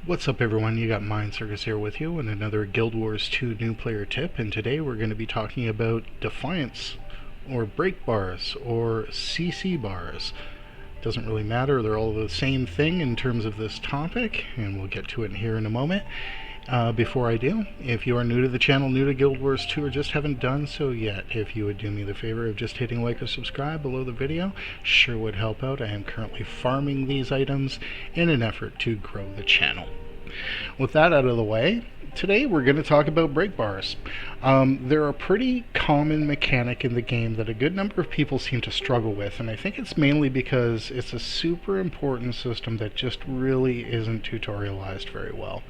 What's up everyone, you got Mind Circus here with you and another Guild Wars 2 new player tip, and today we're going to be talking about Defiance, or Breakbars, or CC bars. Doesn't really matter, they're all the same thing in terms of this topic, and we'll get to it here in a moment. Before I do, if you are new to the channel, new to Guild Wars 2, or just haven't done so yet, if you would do me the favor of just hitting like or subscribe below the video, sure would help out. I am currently farming these items in an effort to grow the channel. With that out of the way, today we're going to talk about breakbars. They're a pretty common mechanic in the game that a good number of people seem to struggle with, and I think it's mainly because it's a super important system that just really isn't tutorialized very well.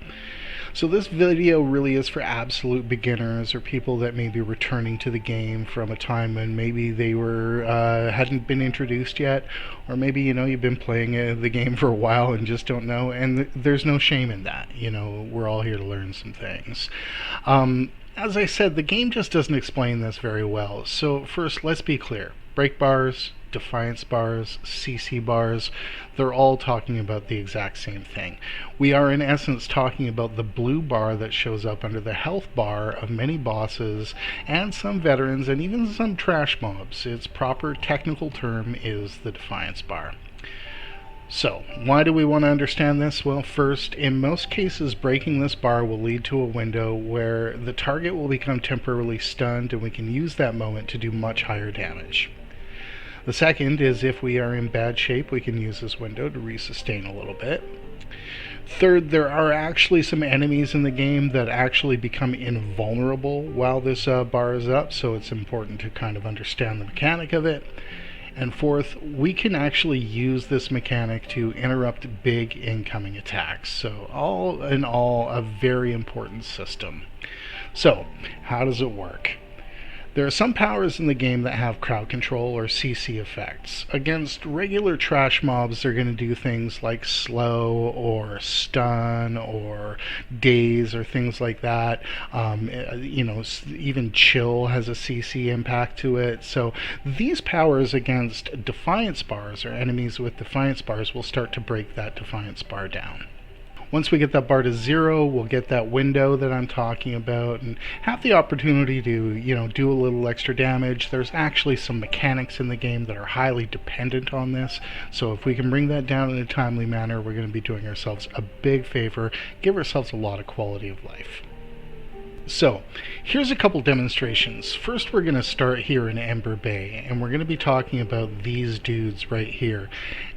So this video really is for absolute beginners or people that may be returning to the game from a time when maybe they were hadn't been introduced yet, or maybe you've been playing the game for a while and just don't know. And there's no shame in that. We're all here to learn some things. As I said, the game just doesn't explain this very well. So first, let's be clear: Breakbars, Defiance Bars, CC bars, they're all talking about the exact same thing. We are in essence talking about the blue bar that shows up under the health bar of many bosses and some veterans and even some trash mobs. Its proper technical term is the Defiance bar. So, why do we want to understand this? Well, first, in most cases, breaking this bar will lead to a window where the target will become temporarily stunned, and we can use that moment to do much higher damage. The second is, if we are in bad shape, we can use this window to resustain a little bit. Third, there are actually some enemies in the game that actually become invulnerable while this bar is up, so it's important to kind of understand the mechanic of it. And fourth, we can actually use this mechanic to interrupt big incoming attacks. So all in all, a very important system. So, how does it work? There are some powers in the game that have crowd control or CC effects. Against regular trash mobs, they're going to do things like slow or stun or daze or things like that. Even chill has a CC impact to it. So these powers against Defiance bars, or enemies with Defiance bars, will start to break that Defiance bar down. Once we get that bar to 0, we'll get that window that I'm talking about and have the opportunity to, do a little extra damage. There's actually some mechanics in the game that are highly dependent on this, so if we can bring that down in a timely manner, we're going to be doing ourselves a big favor, give ourselves a lot of quality of life. So, here's a couple demonstrations. First, we're going to start here in Ember Bay, and we're going to be talking about these dudes right here.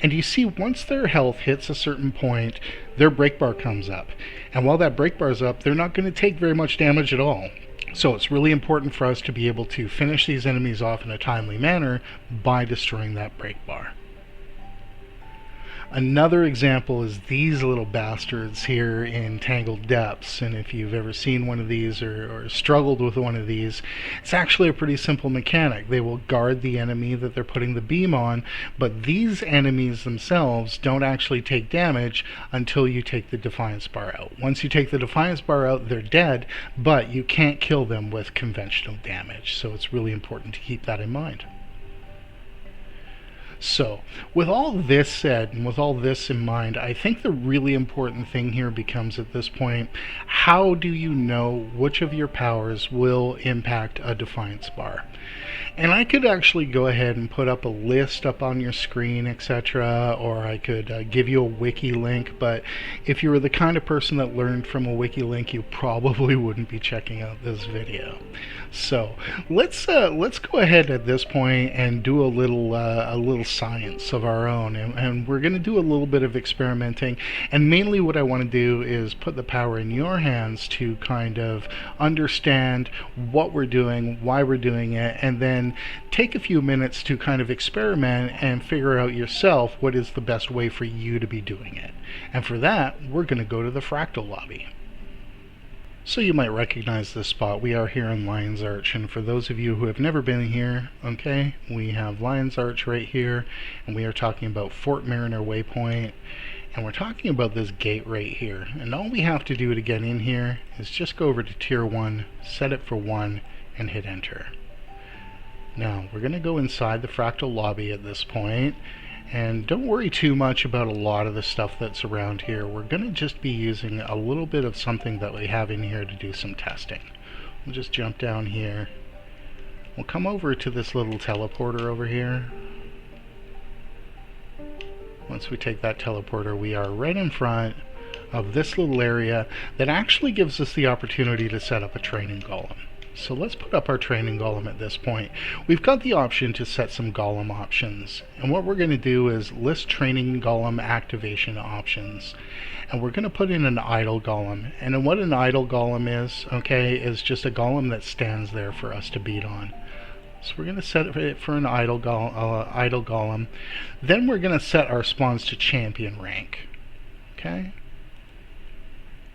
And you see, once their health hits a certain point, their break bar comes up. And while that break bar's up, they're not going to take very much damage at all. So it's really important for us to be able to finish these enemies off in a timely manner by destroying that break bar. Another example is these little bastards here in Tangled Depths, and if you've ever seen one of these or struggled with one of these, it's actually a pretty simple mechanic. They will guard the enemy that they're putting the beam on, but these enemies themselves don't actually take damage until you take the Defiance bar out. Once you take the Defiance bar out, they're dead, but you can't kill them with conventional damage, so it's really important to keep that in mind. So, with all this said, and with all this in mind, I think the really important thing here becomes at this point, how do you know which of your powers will impact a Defiance bar? And I could actually go ahead and put up a list up on your screen, etc., or I could give you a wiki link, but if you were the kind of person that learned from a wiki link, you probably wouldn't be checking out this video. So let's go ahead at this point and do a little science of our own, and we're going to do a little bit of experimenting, and mainly what I want to do is put the power in your hands to kind of understand what we're doing, why we're doing it, and then take a few minutes to kind of experiment and figure out yourself what is the best way for you to be doing it. And for that, we're going to go to the Fractal Lobby. So you might recognize this spot. We are here in Lion's Arch, and for those of you who have never been here, okay, we have Lion's Arch right here, and we are talking about Fort Mariner Waypoint, and we're talking about this gate right here. And all we have to do to get in here is just go over to Tier 1, set it for 1, and hit Enter. Now, we're going to go inside the Fractal Lobby at this point, And don't worry too much about a lot of the stuff that's around here. We're going to just be using a little bit of something that we have in here to do some testing. We'll just jump down here. We'll come over to this little teleporter over here. Once we take that teleporter, we are right in front of this little area that actually gives us the opportunity to set up a training golem. So let's put up our training golem at this point. We've got the option to set some golem options, and what we're going to do is list training golem activation options, and we're going to put in an idle golem. And what an idle golem is, okay, is just a golem that stands there for us to beat on. So we're going to set it for an idle golem. Then we're going to set our spawns to champion rank, okay?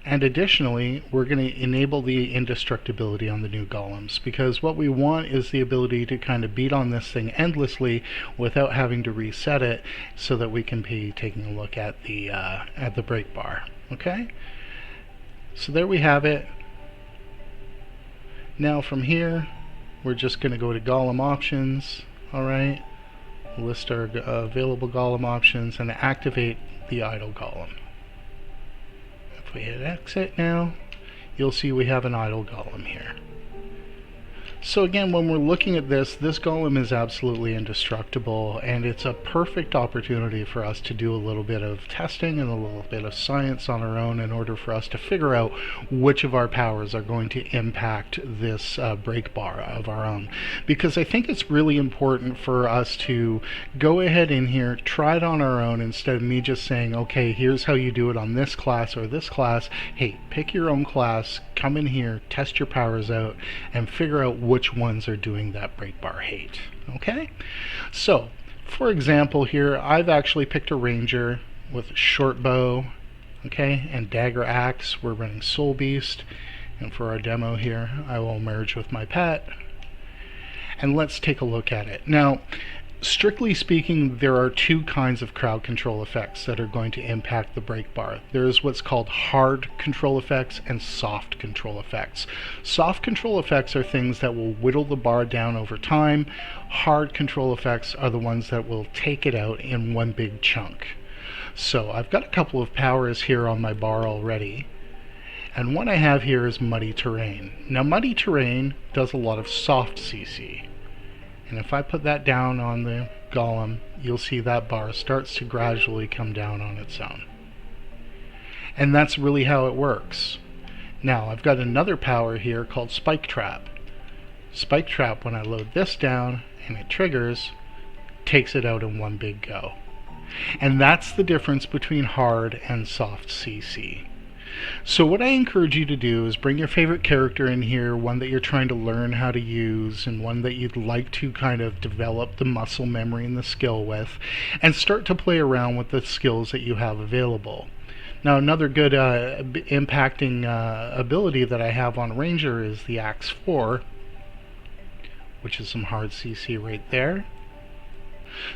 And additionally, we're going to enable the indestructibility on the new golems, because what we want is the ability to kind of beat on this thing endlessly without having to reset it, so that we can be taking a look at the break bar. Okay? So there we have it. Now from here, we're just going to go to golem options. Alright? List our available golem options and activate the idle golem. If we hit exit now, you'll see we have an idle golem here. So again, when we're looking at this golem is absolutely indestructible, and it's a perfect opportunity for us to do a little bit of testing and a little bit of science on our own in order for us to figure out which of our powers are going to impact this break bar of our own. Because I think it's really important for us to go ahead in here, try it on our own, instead of me just saying, okay, here's how you do it on this class or this class. Hey, pick your own class, come in here, test your powers out, and figure out which ones are doing that break bar hate. Okay? So, for example here, I've actually picked a ranger with a short bow, okay, and dagger axe. We're running Soul Beast, and for our demo here, I will merge with my pet. And let's take a look at it. Now, strictly speaking, there are two kinds of crowd control effects that are going to impact the break bar. There's what's called hard control effects and soft control effects. Soft control effects are things that will whittle the bar down over time. Hard control effects are the ones that will take it out in one big chunk. So I've got a couple of powers here on my bar already. And what I have here is Muddy Terrain. Now Muddy Terrain does a lot of soft CC. And if I put that down on the golem, you'll see that bar starts to gradually come down on its own. And that's really how it works. Now, I've got another power here called Spike Trap. Spike Trap, when I load this down and it triggers, takes it out in one big go. And that's the difference between hard and soft CC. So what I encourage you to do is bring your favorite character in here, one that you're trying to learn how to use and one that you'd like to kind of develop the muscle memory and the skill with, and start to play around with the skills that you have available. Now another good impacting ability that I have on Ranger is the Axe 4, which is some hard CC right there.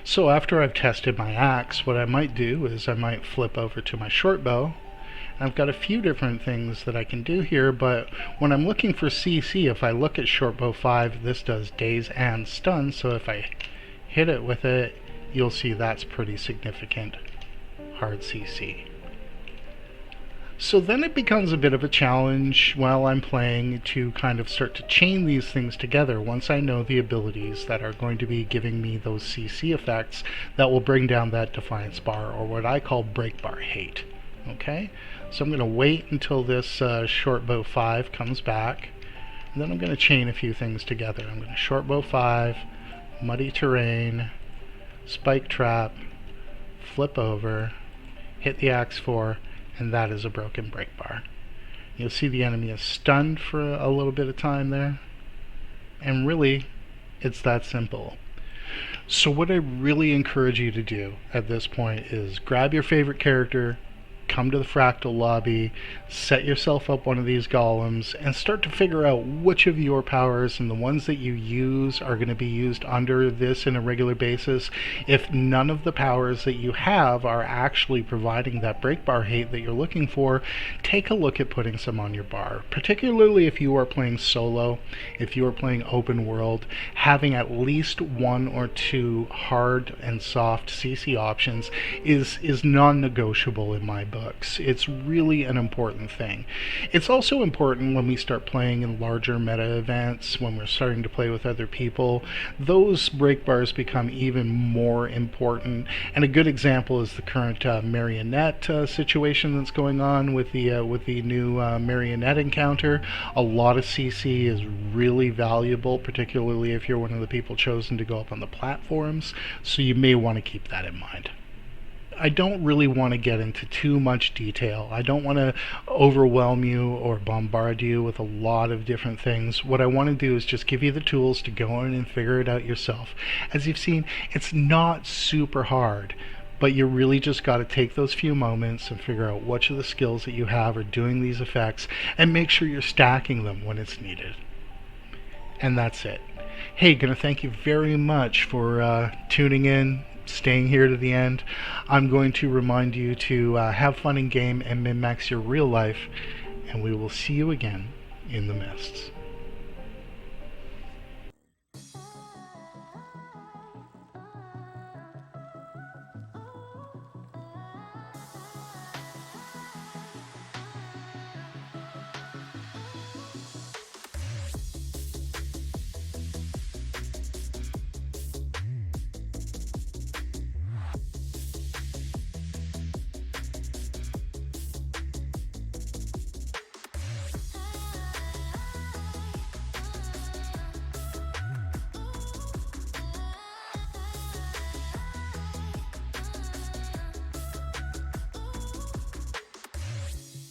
So after I've tested my axe, what I might do is I might flip over to my short bow. I've got a few different things that I can do here, but when I'm looking for CC, if I look at short bow 5, this does daze and stun, so if I hit it with it, you'll see that's pretty significant hard CC. So then it becomes a bit of a challenge while I'm playing to kind of start to chain these things together once I know the abilities that are going to be giving me those CC effects that will bring down that Defiance bar, or what I call break bar hate. Okay? So I'm going to wait until this short bow 5 comes back, and then I'm going to chain a few things together. I'm going to short bow 5, Muddy Terrain, Spike Trap, flip over, hit the Axe 4, and that is a broken break bar. You'll see the enemy is stunned for a little bit of time there, and really it's that simple. So what I really encourage you to do at this point is grab your favorite character, come to the Fractal Lobby, set yourself up one of these golems, and start to figure out which of your powers and the ones that you use are going to be used under this in a regular basis. If none of the powers that you have are actually providing that breakbar hate that you're looking for, take a look at putting some on your bar. Particularly if you are playing solo, if you are playing open world, having at least one or two hard and soft CC options is non-negotiable in my books. It's really an important thing. It's also important when we start playing in larger meta events, when we're starting to play with other people. Those break bars become even more important, and a good example is the current marionette situation that's going on with the new marionette encounter. A lot of CC is really valuable, particularly if you're one of the people chosen to go up on the platforms, so you may want to keep that in mind. I don't really want to get into too much detail. I don't want to overwhelm you or bombard you with a lot of different things. What I want to do is just give you the tools to go in and figure it out yourself. As you've seen, it's not super hard, but you really just got to take those few moments and figure out which of the skills that you have are doing these effects, and make sure you're stacking them when it's needed. And that's it. Hey, gonna thank you very much for tuning in, staying here to the end. I'm going to remind you to have fun in game and min-max your real life, and we will see you again in the mists.